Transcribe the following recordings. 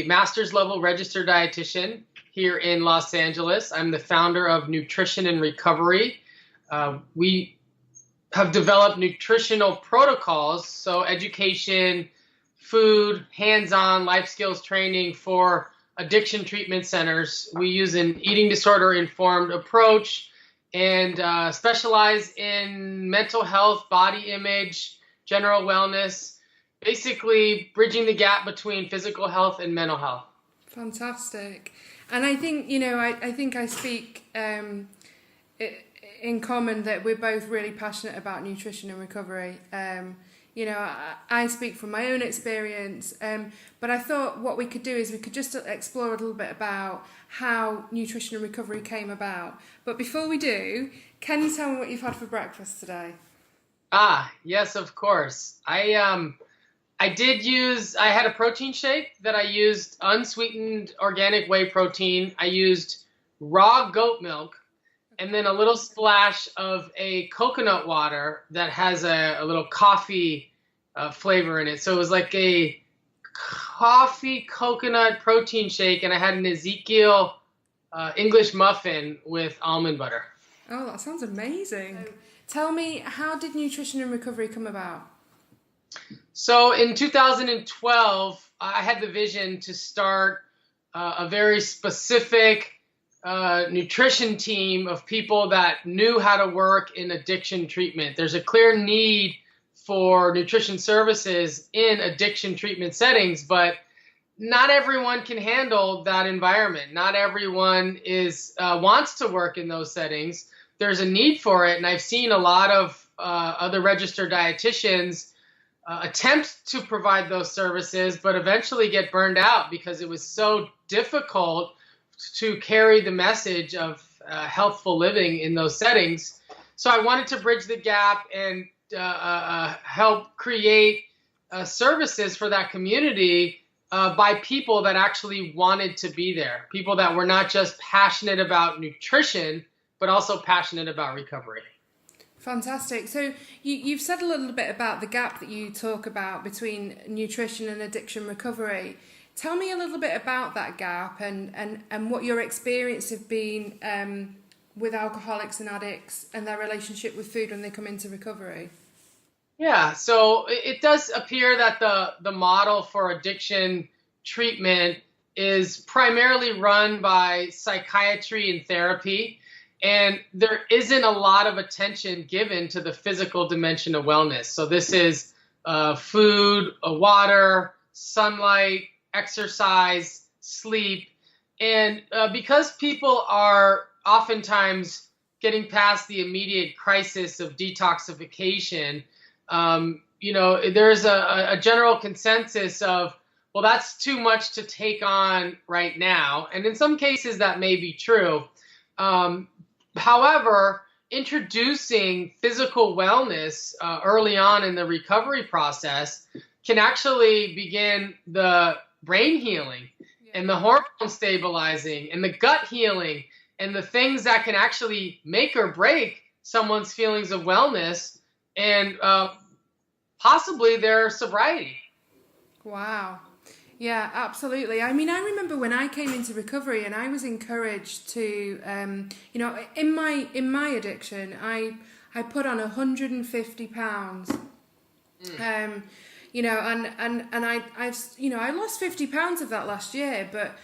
master's level registered dietitian here in Los Angeles. I'm the founder of Nutrition and Recovery. We have developed nutritional protocols, so education, food, hands-on life skills training for addiction treatment centers. We use an eating disorder informed approach and specialize in mental health, body image, general wellness, basically bridging the gap between physical health and mental health. Fantastic. And I think, I think I speak in common that we're both really passionate about nutrition and recovery. I speak from my own experience, but I thought what we could do is we could just explore a little bit about how nutrition and recovery came about. But before we do, can you tell me what you've had for breakfast today? Yes, of course. I had a protein shake that I used unsweetened organic whey protein. I used raw goat milk and then a little splash of a coconut water that has a little coffee flavor in it. So it was like a coffee coconut protein shake, and I had an Ezekiel English muffin with almond butter. Oh, that sounds amazing. So, tell me, how did nutrition and recovery come about? So in 2012, I had the vision to start a very specific nutrition team of people that knew how to work in addiction treatment. There's a clear need for nutrition services in addiction treatment settings, but not everyone can handle that environment. Not everyone wants to work in those settings. There's a need for it, and I've seen a lot of other registered dietitians attempt to provide those services, but eventually get burned out because it was so difficult to carry the message of healthful living in those settings. So I wanted to bridge the gap and help create services for that community by people that actually wanted to be there, people that were not just passionate about nutrition, but also passionate about recovery. Fantastic. So you've said a little bit about the gap that you talk about between nutrition and addiction recovery. Tell me a little bit about that gap and what your experience have been with alcoholics and addicts and their relationship with food when they come into recovery. Yeah, so it does appear that the model for addiction treatment is primarily run by psychiatry and therapy. And there isn't a lot of attention given to the physical dimension of wellness. So this is food, water, sunlight, exercise, sleep. And because people are oftentimes getting past the immediate crisis of detoxification, there's a general consensus of, well, that's too much to take on right now. And in some cases that may be true. However, introducing physical wellness early on in the recovery process can actually begin the brain healing and the hormone stabilizing and the gut healing and the things that can actually make or break someone's feelings of wellness and possibly their sobriety. Wow. Yeah, absolutely. I mean, I remember when I came into recovery and I was encouraged to, in my addiction, I put on 150 pounds. And I lost 50 pounds of that last year, but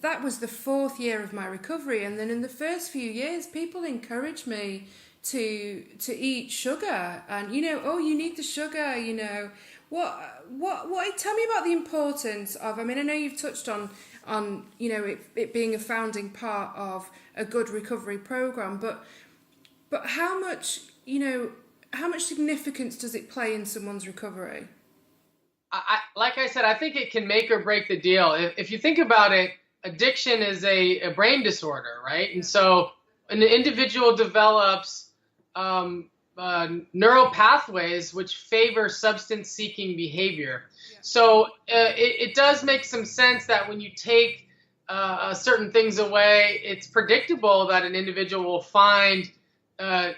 that was the 4th year of my recovery. And then in the first few years, people encouraged me to eat sugar and, you need the sugar, What? Tell me about the importance of. I mean, I know you've touched on it being a founding part of a good recovery program, but how much significance does it play in someone's recovery? Like I said, I think it can make or break the deal. If you think about it, addiction is a brain disorder, right? And so an individual develops neural pathways which favor substance-seeking behavior. Yeah. So it does make some sense that when you take certain things away, it's predictable that an individual will find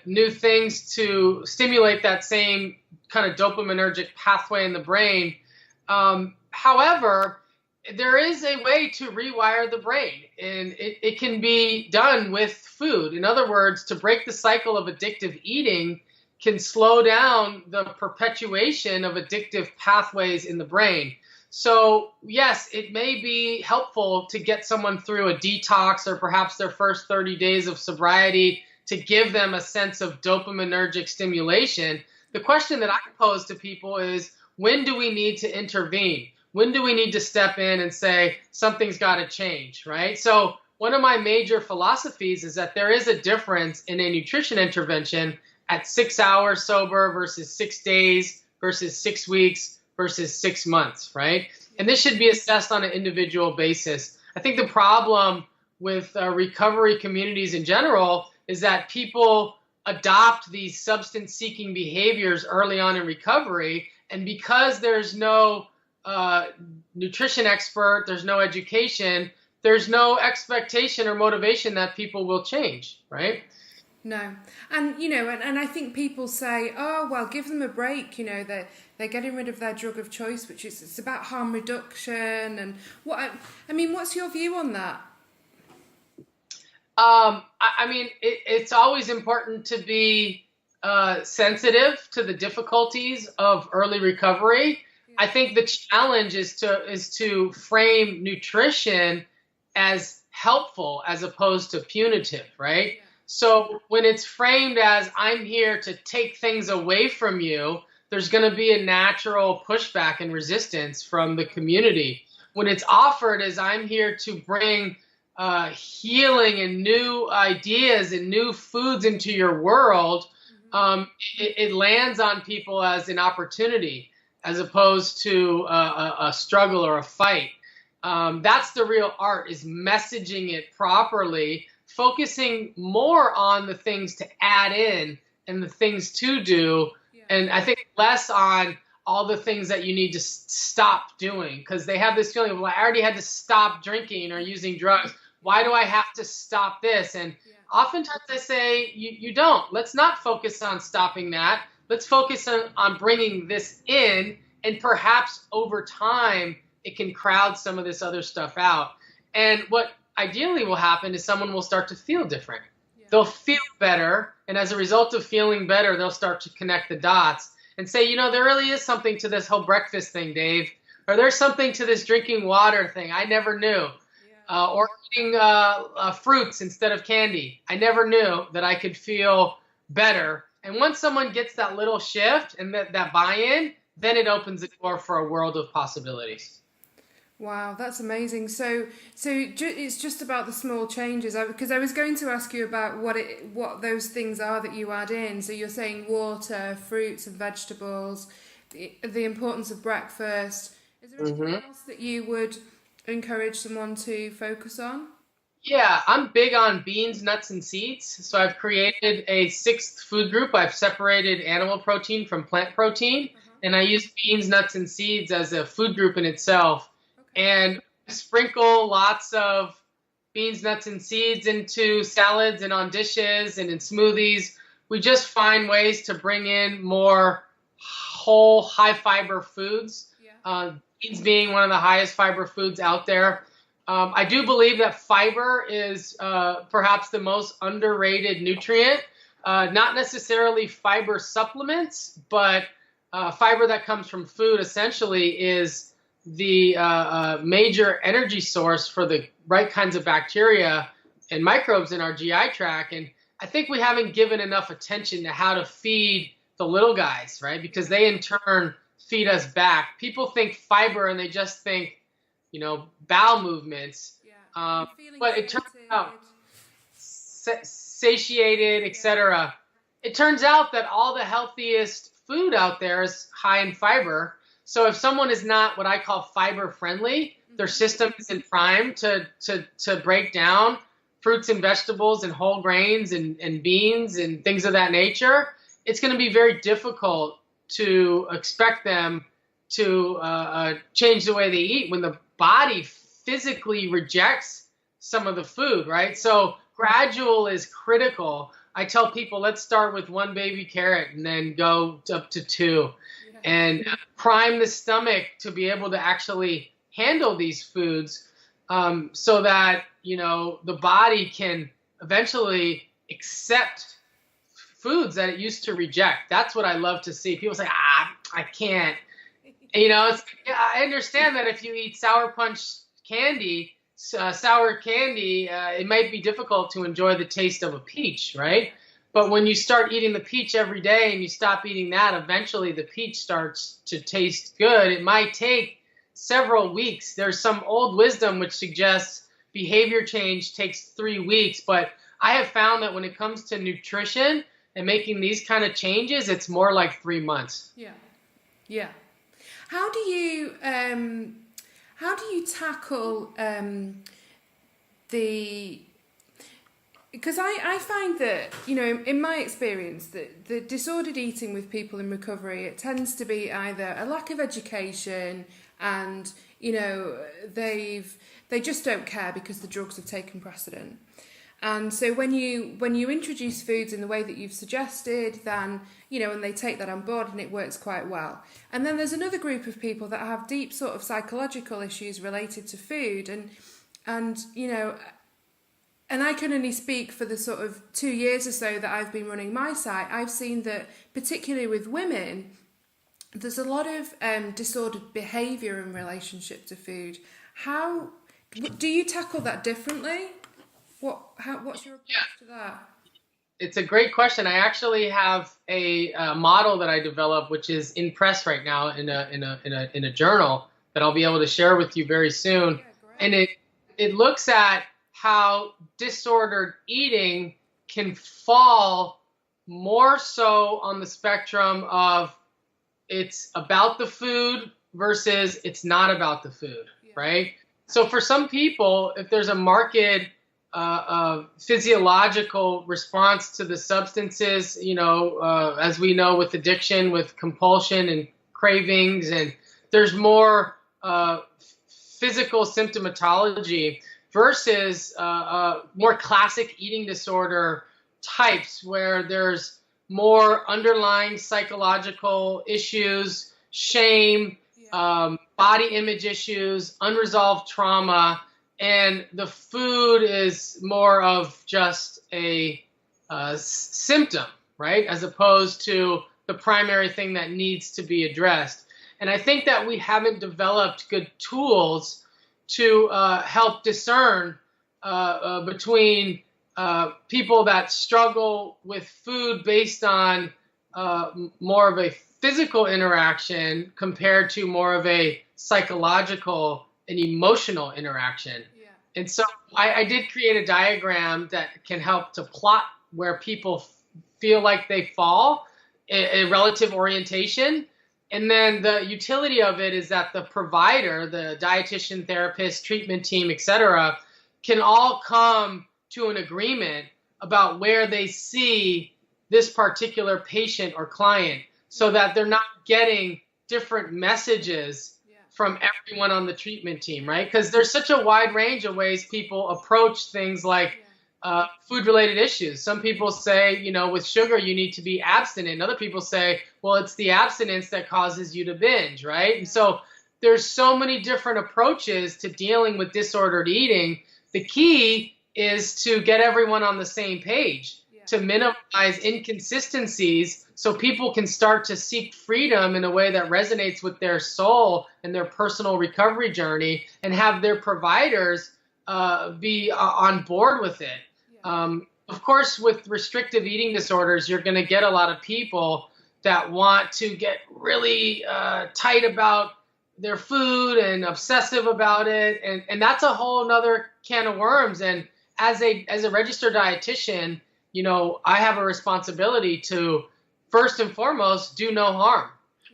new things to stimulate that same kind of dopaminergic pathway in the brain. However, there is a way to rewire the brain, and it can be done with food. In other words, to break the cycle of addictive eating can slow down the perpetuation of addictive pathways in the brain. So yes, it may be helpful to get someone through a detox or perhaps their first 30 days of sobriety to give them a sense of dopaminergic stimulation. The question that I pose to people is, when do we need to intervene? When do we need to step in and say something's got to change, right? So one of my major philosophies is that there is a difference in a nutrition intervention at 6 hours sober versus 6 days versus 6 weeks versus 6 months, right? And this should be assessed on an individual basis. I think the problem with recovery communities in general is that people adopt these substance-seeking behaviors early on in recovery, and because there's no nutrition expert, there's no education, there's no expectation or motivation that people will change, right? No. And, and I think people say, oh, well, give them a break, they're getting rid of their drug of choice, which is, it's about harm reduction. And what's your view on that? It's always important to be sensitive to the difficulties of early recovery. Yeah. I think the challenge is to frame nutrition as helpful as opposed to punitive, right? Yeah. So when it's framed as, I'm here to take things away from you, there's going to be a natural pushback and resistance from the community. When it's offered as, I'm here to bring healing and new ideas and new foods into your world, it lands on people as an opportunity as opposed to a struggle or a fight. That's the real art, is messaging it properly, focusing more on the things to add in and the things to do, and I think less on all the things that you need to stop doing, because they have this feeling of, well, I already had to stop drinking or using drugs. Why do I have to stop this? And oftentimes I say, you don't. Let's not focus on stopping that. Let's focus on bringing this in, and perhaps over time it can crowd some of this other stuff out. And what ideally will happen is someone will start to feel different. Yeah. They'll feel better, and as a result of feeling better, they'll start to connect the dots and say, there really is something to this whole breakfast thing, Dave, or there's something to this drinking water thing I never knew. Or eating fruits instead of candy. I never knew that I could feel better. And once someone gets that little shift and that buy-in, then it opens the door for a world of possibilities. Wow, that's amazing. So it's just about the small changes. Because I was going to ask you about what those things are that you add in. So you're saying water, fruits and vegetables, the importance of breakfast. Is there anything else that you would encourage someone to focus on? Yeah, I'm big on beans, nuts, and seeds. So I've created a 6th food group. I've separated animal protein from plant protein, and I use beans, nuts, and seeds as a food group in itself. Okay. And sprinkle lots of beans, nuts, and seeds into salads and on dishes and in smoothies. We just find ways to bring in more whole, high-fiber foods. Yeah. Beans being one of the highest fiber foods out there. I do believe that fiber is perhaps the most underrated nutrient. Not necessarily fiber supplements, but fiber that comes from food essentially is the major energy source for the right kinds of bacteria and microbes in our GI tract. And I think we haven't given enough attention to how to feed the little guys, right? Because they in turn feed us back. People think fiber and they just think, bowel movements. Yeah. But it turns out satiated, etc. It turns out that all the healthiest food out there is high in fiber. So if someone is not what I call fiber friendly, their system isn't primed to break down fruits and vegetables and whole grains and beans and things of that nature, it's going to be very difficult to expect them to change the way they eat when the body physically rejects some of the food, right? So gradual is critical. I tell people, let's start with 1 baby carrot and then go up to 2, and prime the stomach to be able to actually handle these foods, so that, the body can eventually accept foods that it used to reject. That's what I love to see. People say, I can't. I understand that if you eat sour candy, it might be difficult to enjoy the taste of a peach, right? But when you start eating the peach every day and you stop eating that, eventually the peach starts to taste good. It might take several weeks. There's some old wisdom which suggests behavior change takes 3 weeks, but I have found that when it comes to nutrition and making these kind of changes, it's more like 3 months. Yeah. Yeah. How do you tackle because I find that, in my experience, that the disordered eating with people in recovery, it tends to be either a lack of education and, they just don't care because the drugs have taken precedent. And so when you introduce foods in the way that you've suggested, then, and they take that on board and it works quite well. And then there's another group of people that have deep sort of psychological issues related to food and I can only speak for the sort of 2 years or so that I've been running my site. I've seen that particularly with women, there's a lot of disordered behaviour in relationship to food. How do you tackle that differently? What's your approach to that? It's a great question. I actually have a model that I developed, which is in press right now in a journal that I'll be able to share with you very soon. Yeah, and it looks at how disordered eating can fall more so on the spectrum of it's about the food versus it's not about the food, right? So for some people, if there's a marked physiological response to the substances, as we know with addiction, with compulsion and cravings, and there's more physical symptomatology versus more classic eating disorder types where there's more underlying psychological issues, shame, body image issues, unresolved trauma, and the food is more of just a symptom, right? As opposed to the primary thing that needs to be addressed. And I think that we haven't developed good tools to help discern between people that struggle with food based on more of a physical interaction compared to more of a psychological and emotional interaction. Yeah. And so I did create a diagram that can help to plot where people feel like they fall, a relative orientation. And then the utility of it is that the provider, the dietitian, therapist, treatment team, etc., can all come to an agreement about where they see this particular patient or client so that they're not getting different messages from everyone on the treatment team, right? Because there's such a wide range of ways people approach things like food-related issues. Some people say, with sugar, you need to be abstinent. Other people say, well, it's the abstinence that causes you to binge, right? And so there's so many different approaches to dealing with disordered eating. The key is to get everyone on the same page, to minimize inconsistencies so people can start to seek freedom in a way that resonates with their soul and their personal recovery journey, and have their providers be on board with it. Of course, with restrictive eating disorders, you're going to get a lot of people that want to get really tight about their food and obsessive about it. And that's a whole nother can of worms. And as a registered dietitian, I have a responsibility to, first and foremost, do no harm,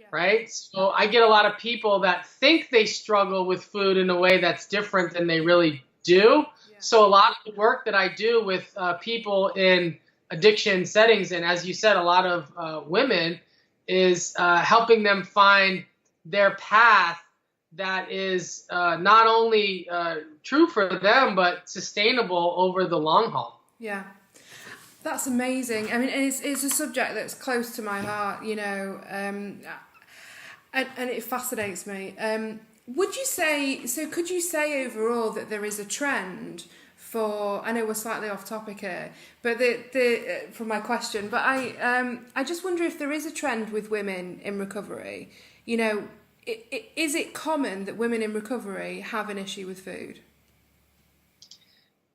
right? So I get a lot of people that think they struggle with food in a way that's different than they really do. So a lot of the work that I do with people in addiction settings, and as you said, a lot of women, is helping them find their path that is not only true for them, but sustainable over the long haul. Yeah. That's amazing. I mean, it's a subject that's close to my heart, and it fascinates me. Would you say, so could you say overall that there is a trend for, I know we're slightly off topic here, but for my question, but I just wonder if there is a trend with women in recovery. You know, is it common that women in recovery have an issue with food?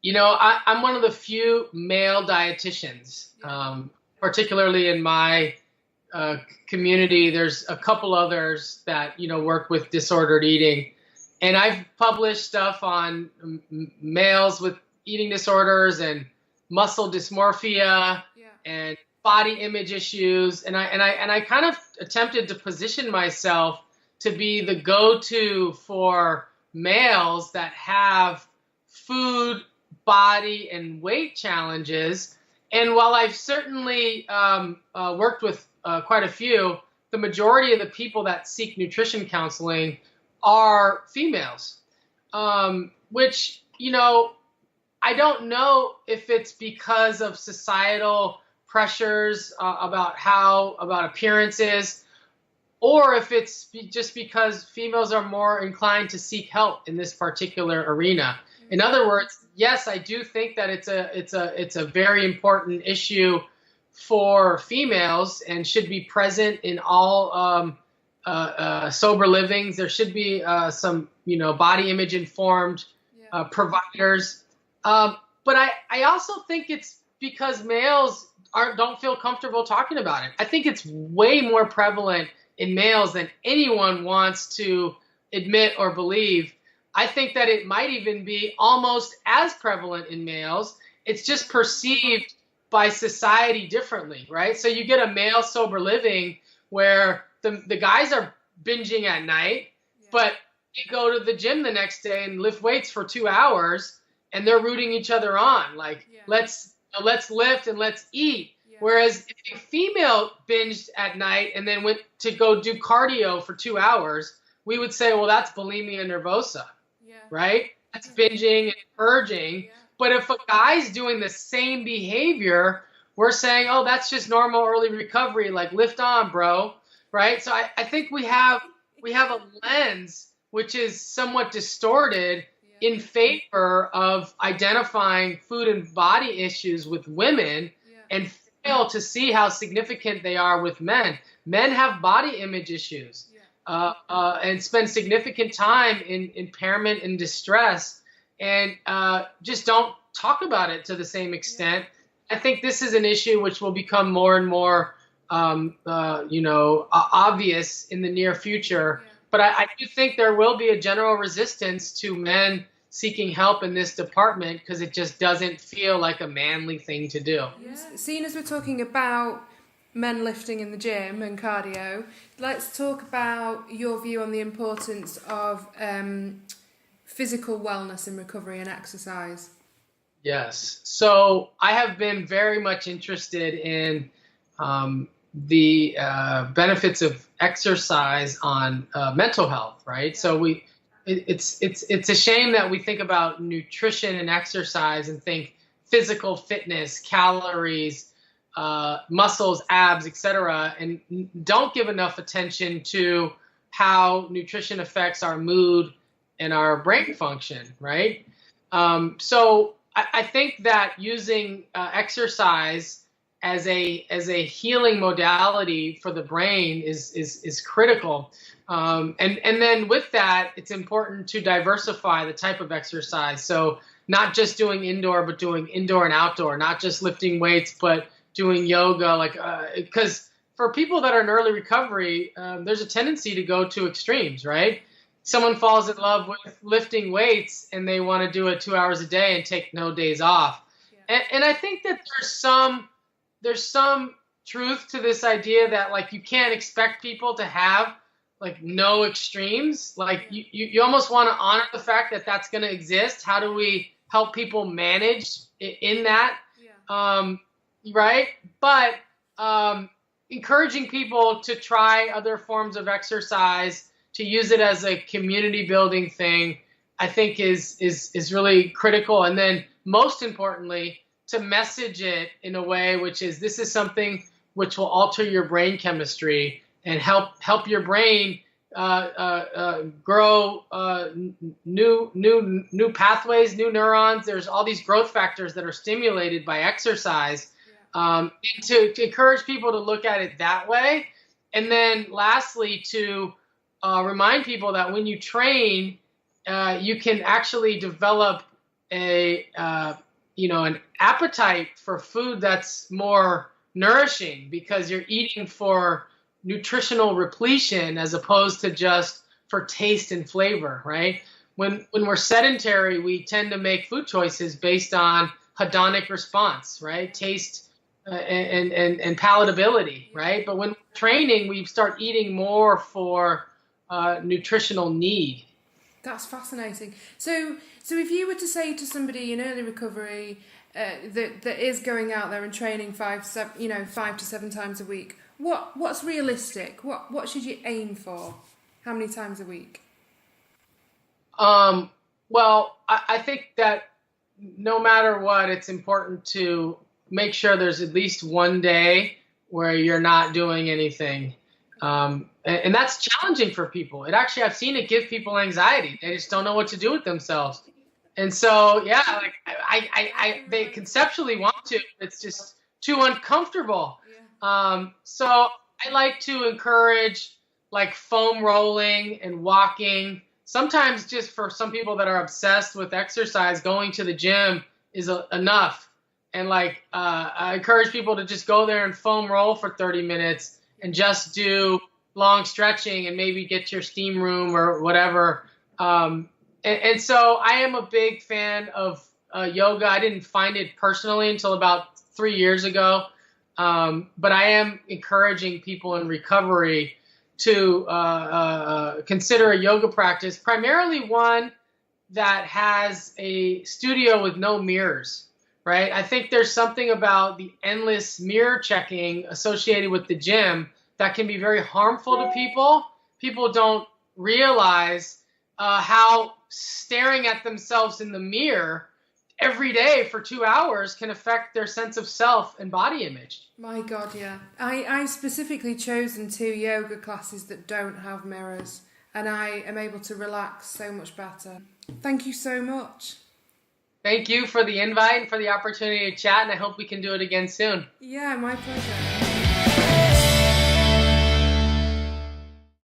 You know, I'm one of the few male dietitians, particularly in my community. There's a couple others that, work with disordered eating. And I've published stuff on males with eating disorders and muscle dysmorphia and body image issues. And I kind of attempted to position myself to be the go-to for males that have food, body, and weight challenges. And while I've certainly worked with quite a few, the majority of the people that seek nutrition counseling are females, which, I don't know if it's because of societal pressures about appearances, or if it's just because females are more inclined to seek help in this particular arena. In other words, yes, I do think that it's a very important issue for females and should be present in all sober livings. There should be some, body image informed providers. But I also think it's because males don't feel comfortable talking about it. I think it's way more prevalent in males than anyone wants to admit or believe. I think that it might even be almost as prevalent in males. It's just perceived by society differently, right? So you get a male sober living where the guys are binging at night, but they go to the gym the next day and lift weights for 2 hours, and they're rooting each other on, like, let's lift and let's eat. Whereas if a female binged at night and then went to go do cardio for 2 hours, we would say, well, that's bulimia nervosa, right? That's binging and purging. But if a guy's doing the same behavior, we're saying, oh, that's just normal early recovery, like lift on, bro, right? So I think we have a lens which is somewhat distorted in favor of identifying food and body issues with women and fail to see how significant they are with men. Men have body image issues and spend significant time in impairment and distress, and just don't talk about it to the same extent. I think this is an issue which will become more and more obvious in the near future. But I do think there will be a general resistance to men seeking help in this department because it just doesn't feel like a manly thing to do. Seeing as we're talking about men lifting in the gym and cardio, let's talk about your view on the importance of physical wellness in recovery and exercise. Yes. So I have been very much interested in the benefits of exercise on mental health, right? So it's a shame that we think about nutrition and exercise and think physical fitness, calories, muscles, abs, etc., and don't give enough attention to how nutrition affects our mood and our brain function, right? So I think that using exercise as a healing modality for the brain is critical. And then with that, it's important to diversify the type of exercise. So not just doing indoor, but doing indoor and outdoor, not just lifting weights, but doing yoga, because for people that are in early recovery, there's a tendency to go to extremes, right? Someone falls in love with lifting weights and they want to do it 2 hours a day and take no days off. And I think that there's some truth to this idea that you can't expect people to have no extremes. You almost want to honor the fact that that's going to exist. How do we help people manage in that? Right? But encouraging people to try other forms of exercise, to use it as a community building thing, I think is really critical. And then most importantly, to message it in a way which is, this is something which will alter your brain chemistry and help your brain grow new pathways, new neurons. There's all these growth factors that are stimulated by exercise. And to encourage people to look at it that way. And then lastly, to remind people that when you train, you can actually develop an appetite for food that's more nourishing, because you're eating for nutritional repletion as opposed to just for taste and flavor, right? When we're sedentary, we tend to make food choices based on hedonic response, right? Taste and palatability, right? But when we're training, we start eating more for nutritional need. That's fascinating. So if you were to say to somebody in early recovery that is going out there and training 5 to 7 times a week, what's realistic? What should you aim for? How many times a week? Well, I think that no matter what, it's important to make sure there's at least one day where you're not doing anything. And that's challenging for people. I've seen it give people anxiety. They just don't know what to do with themselves. And so, yeah, like they conceptually want to, it's just too uncomfortable. So I like to encourage like foam rolling and walking. Sometimes just for some people that are obsessed with exercise, going to the gym is enough. And like, I encourage people to just go there and foam roll for 30 minutes and just do long stretching and maybe get your steam room or whatever. And so I am a big fan of yoga. I didn't find it personally until about 3 years ago. But I am encouraging people in recovery to consider a yoga practice, primarily one that has a studio with no mirrors, right? I think there's something about the endless mirror checking associated with the gym that can be very harmful to people. People don't realize how staring at themselves in the mirror every day for 2 hours can affect their sense of self and body image. My God, yeah. I've specifically chosen 2 yoga classes that don't have mirrors, and I am able to relax so much better. Thank you so much. Thank you for the invite and for the opportunity to chat, and I hope we can do it again soon. Yeah, my pleasure.